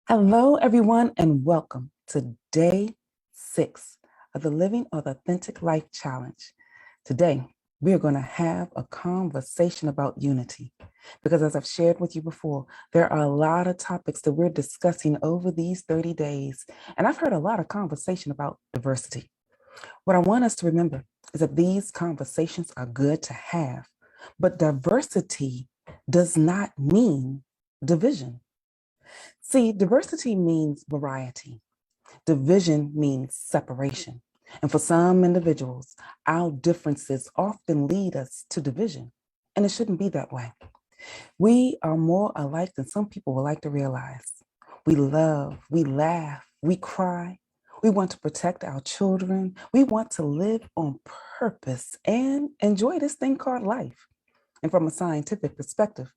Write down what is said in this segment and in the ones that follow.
Hello, everyone, and welcome to day 6 of the Living or the Authentic Life Challenge. Today, we are going to have a conversation about unity because, as I've shared with you before, there are a lot of topics that we're discussing over these 30 days, and I've heard a lot of conversation about diversity. What I want us to remember is that these conversations are good to have, but diversity does not mean division. See, diversity means variety. Division means separation. And for some individuals, our differences often lead us to division. And it shouldn't be that way. We are more alike than some people would like to realize. We love, we laugh, we cry. We want to protect our children. We want to live on purpose and enjoy this thing called life. And from a scientific perspective,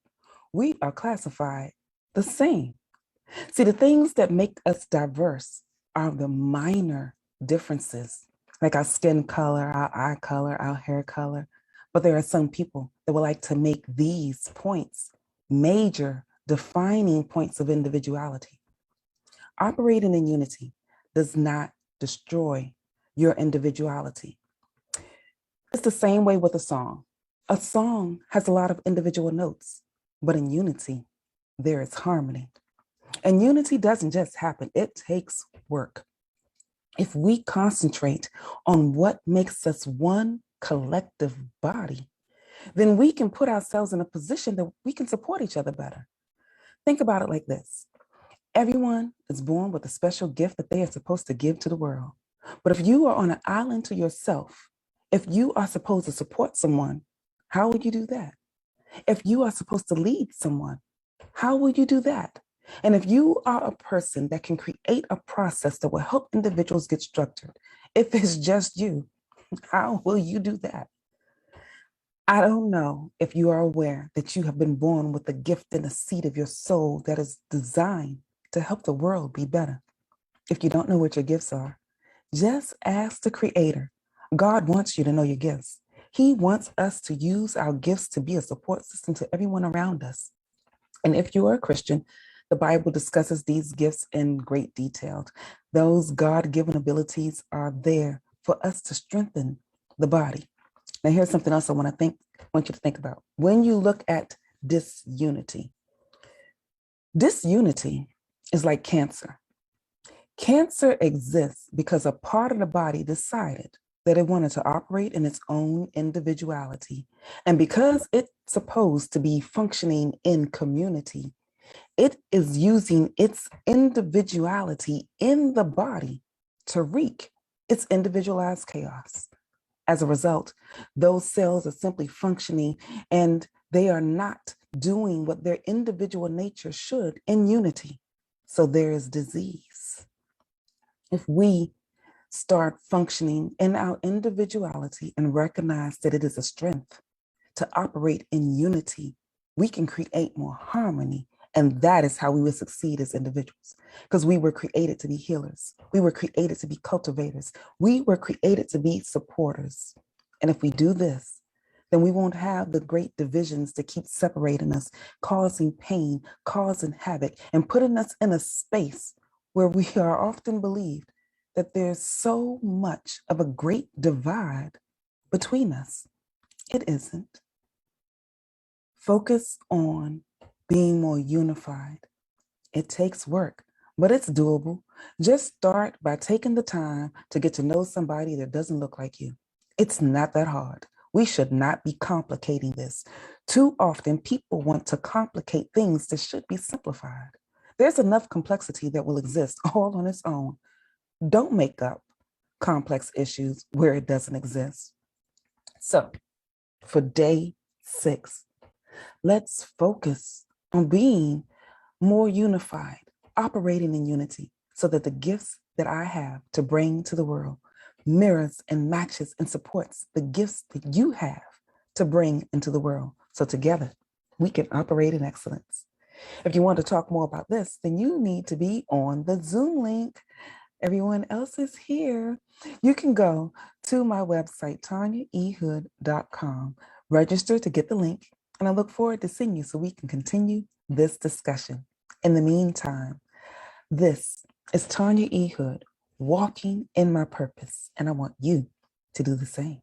we are classified the same. See, the things that make us diverse are the minor differences, like our skin color, our eye color, our hair color. But there are some people that would like to make these points major defining points of individuality. Operating in unity does not destroy your individuality. It's the same way with a song. A song has a lot of individual notes, but in unity, there is harmony. And unity doesn't just happen, it takes work. If we concentrate on what makes us one collective body, then we can put ourselves in a position that we can support each other better. Think about it like this. Everyone is born with a special gift that they are supposed to give to the world. But if you are on an island to yourself, if you are supposed to support someone, how would you do that? If you are supposed to lead someone, how will you do that? And if you are a person that can create a process that will help individuals get structured, if it's just you, how will you do that? I don't know if you are aware that you have been born with a gift and a seed of your soul that is designed to help the world be better. If you don't know what your gifts are, just ask the Creator. God wants you to know your gifts. He wants us to use our gifts to be a support system to everyone around us. And if you are a Christian, the Bible discusses these gifts in great detail. Those God-given abilities are there for us to strengthen the body. Now, here's something else I want you to think about. When you look at disunity is like cancer. Cancer exists because a part of the body decided that it wanted to operate in its own individuality. And because it's supposed to be functioning in community, it is using its individuality in the body to wreak its individualized chaos. As a result, those cells are simply functioning and they are not doing what their individual nature should in unity. So there is disease. If we start functioning in our individuality and recognize that it is a strength to operate in unity, we can create more harmony. And that is how we will succeed as individuals, because we were created to be healers. We were created to be cultivators. We were created to be supporters. And if we do this, then we won't have the great divisions that keep separating us, causing pain, causing havoc, and putting us in a space where we are often believed that there's so much of a great divide between us. It isn't. Focus on being more unified. It takes work, but it's doable. Just start by taking the time to get to know somebody that doesn't look like you. It's not that hard. We should not be complicating this. Too often, people want to complicate things that should be simplified. There's enough complexity that will exist all on its own. Don't make up complex issues where it doesn't exist. So, for day 6, let's focus on being more unified, operating in unity, so that the gifts that I have to bring to the world mirrors and matches and supports the gifts that you have to bring into the world. So together, we can operate in excellence. If you want to talk more about this, then you need to be on the Zoom link. Everyone else is here. You can go to my website, tanyaehood.com, register to get the link, and I look forward to seeing you so we can continue this discussion. In the meantime, This is Tanya E. Hood, walking in my purpose, and I want you to do the same.